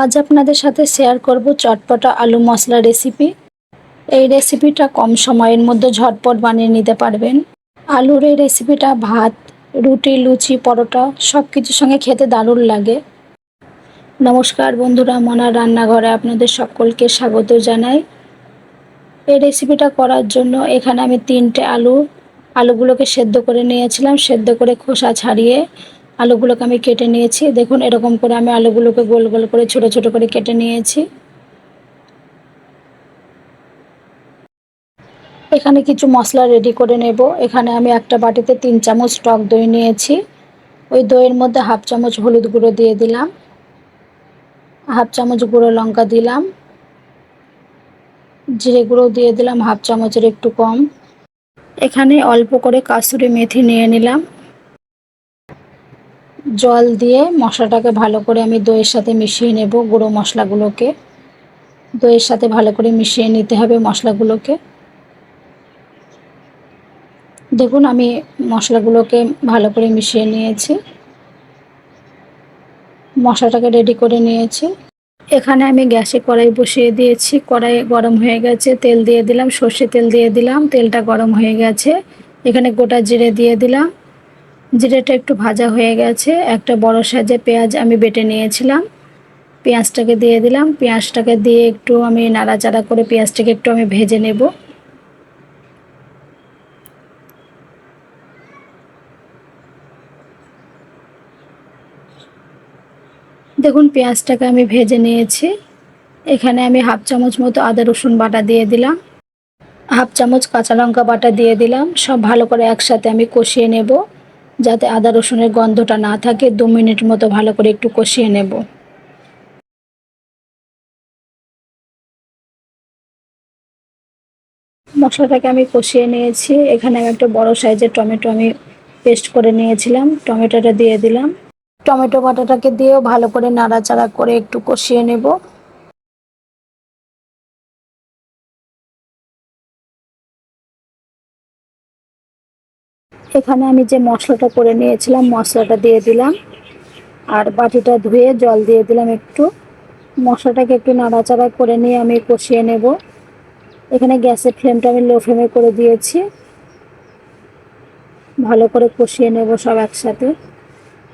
আজ আপনাদের সাথে শেয়ার করব চটপটা আলু মশলা রেসিপি। এই রেসিপিটা কম সময়ের মধ্যে ঝটপট বানিয়ে নিতে পারবেন। আলুর এই রেসিপিটা ভাত, রুটি, লুচি, পরোটা সব কিছুর সঙ্গে খেতে দারুণ লাগে। নমস্কার বন্ধুরা, মনার রান্নাঘরে আপনাদের সকলকে স্বাগত জানাই। এই রেসিপিটা করার জন্য এখানে আমি 3টে আলুগুলোকে সেদ্ধ করে নিয়েছিলাম। সেদ্ধ করে খোসা ছাড়িয়ে আলুগুলোকে আমি কেটে নিয়েছি। দেখুন, এরকম করে আমি আলুগুলোকে গোল গোল করে ছোট ছোট করে কেটে নিয়েছি। এখানে কিছু মশলা রেডি করে নেব। এখানে আমি একটা বাটিতে 3 চামচ টক দই নিয়েছি। ওই দইয়ের মধ্যে হাফ চামচ হলুদ গুঁড়ো দিয়ে দিলাম, হাফ চামচ গুঁড়ো লঙ্কা দিলাম, জিরে গুঁড়ো দিয়ে দিলাম হাফ চামচের একটু কম। এখানে অল্প করে কাসুরি মেথি নিয়ে নিলাম। জল দিয়ে মশলাটাকে ভালো করে আমি দইয়ের সাথে মিশিয়ে নেব। গুঁড়ো মশলাগুলোকে দইয়ের সাথে ভালো করে মিশিয়ে নিতে হবে মশলাগুলোকে। দেখুন, আমি মশলাগুলোকে ভালো করে মিশিয়ে নিয়েছি, মশলাটাকে রেডি করে নিয়েছি। এখানে আমি গ্যাসে কড়াই বসিয়ে দিয়েছি। কড়াই গরম হয়ে গেছে, তেল দিয়ে দিলাম, সর্ষে তেল দিয়ে দিলাম। তেলটা গরম হয়ে গেছে, এখানে গোটা জিরে দিয়ে দিলাম। জিরেটা একটু ভাজা হয়ে গেছে, একটা বড় সাইজের পেঁয়াজ আমি বেটে নিয়েছিলাম, পেঁয়াজটাকে দিয়ে দিলাম। পেঁয়াজটাকে দিয়ে একটু আমি নাড়াচাড়া করে পেঁয়াজটাকে একটু আমি ভেজে নেব। দেখুন, পেঁয়াজটাকে আমি ভেজে নিয়েছি। এখানে আমি হাফ চামচ মতো আদা রসুন বাটা দিয়ে দিলাম, হাফ চামচ কাঁচা লঙ্কা বাটা দিয়ে দিলাম। সব ভালো করে একসাথে আমি কষিয়ে নেব, যাতে আদা রসুনের গন্ধটা না থাকে। 2 মিনিট মতো ভালো করে একটু কষিয়ে নেব। মশলাটাকে আমি কষিয়ে নিয়েছি। এখানে আমি একটা বড় সাইজের টমেটো আমি পেস্ট করে নিয়েছিলাম, টমেটোটা দিয়ে দিলাম। টমেটো বাটাটাকে দিয়েও ভালো করে নাড়াচাড়া করে একটু কষিয়ে নেব। এখানে আমি যে মশলাটা করে নিয়েছিলাম মশলাটা দিয়ে দিলাম, আর বাটিটা ধুয়ে জল দিয়ে দিলাম একটু। মশলাটাকে একটু নাড়াচাড়া করে নিয়ে আমি কষিয়ে নেব। এখানে গ্যাসের ফ্লেমটা আমি লো ফ্লেমে করে দিয়েছি। ভালো করে কষিয়ে নেব সব একসাথে।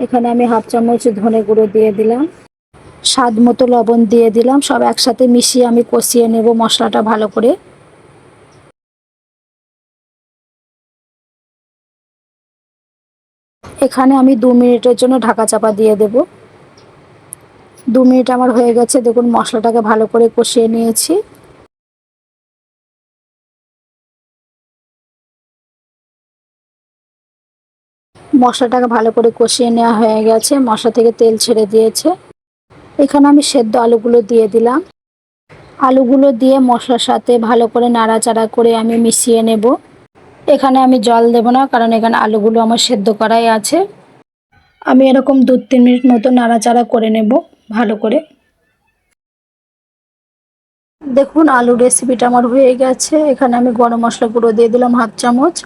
এখানে আমি হাফ চামচ ধনে গুঁড়ো দিয়ে দিলাম, স্বাদ মতো লবণ দিয়ে দিলাম। সব একসাথে মিশিয়ে আমি কষিয়ে নেব মশলাটা ভালো করে। এখানে আমি 2 মিনিটের জন্য ঢাকা চাপা দিয়ে দেব। 2 মিনিট আমার হয়ে গেছে। দেখুন, মশলাটাকে ভালো করে কষিয়ে নিয়েছি। মশলাটাকে ভালো করে কষিয়ে নেওয়া হয়ে গেছে, মশলা থেকে তেল ছেড়ে দিয়েছে। এখানে আমি সেদ্ধ আলুগুলো দিয়ে দিলাম। আলুগুলো দিয়ে মশলার সাথে ভালো করে নাড়াচাড়া করে আমি মিশিয়ে নেব। এখানে আমি জল দেব না, কারণ এখানে আলুগুলো আমার সেদ্ধ করাই আছে। আমি এরকম 2-3 মিনিট মতো নাড়াচাড়া করে নেব ভালো করে। দেখুন, আলুর রেসিপিটা আমার হয়ে গেছে। এখানে আমি গরম মশলা গুঁড়ো দিয়ে দিলাম হাফ চামচ,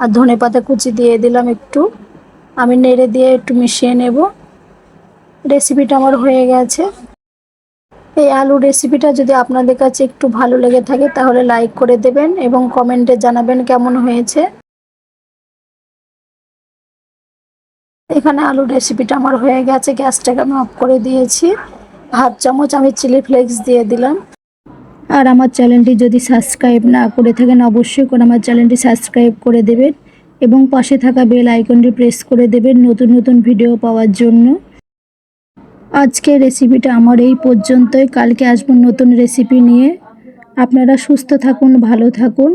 আর ধনেপাতা কুচি দিয়ে দিলাম একটু। আমি নেড়ে দিয়ে একটু মিশিয়ে নেব। রেসিপিটা আমার হয়ে গেছে। এই আলুর রেসিপিটা যদি আপনাদের কাছে একটু ভালো লেগে থাকে তাহলে লাইক করে দেবেন এবং কমেন্টে জানাবেন কেমন হয়েছে। এখানে আলুর রেসিপিটা আমার হয়ে গেছে। গ্যাসটাকে আমি অফ করে দিয়েছি। হাফ চামচ আমি চিলি ফ্লেক্স দিয়ে দিলাম। আর আমার চ্যানেলটি যদি সাবস্ক্রাইব না করে থাকেন অবশ্যই করে আমার চ্যানেলটি সাবস্ক্রাইব করে দেবেন এবং পাশে থাকা বেল আইকনটি প্রেস করে দেবেন নতুন নতুন ভিডিও পাওয়ার জন্য। আজকের রেসিপিটা আমার এই পর্যন্তই। কালকে আসবো নতুন রেসিপি নিয়ে। আপনারা সুস্থ থাকুন, ভালো থাকুন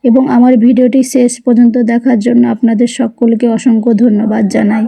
এবং আমার ভিডিওটি শেষ পর্যন্ত দেখার জন্য আপনাদের সকলকে অসংখ্য ধন্যবাদ জানাই।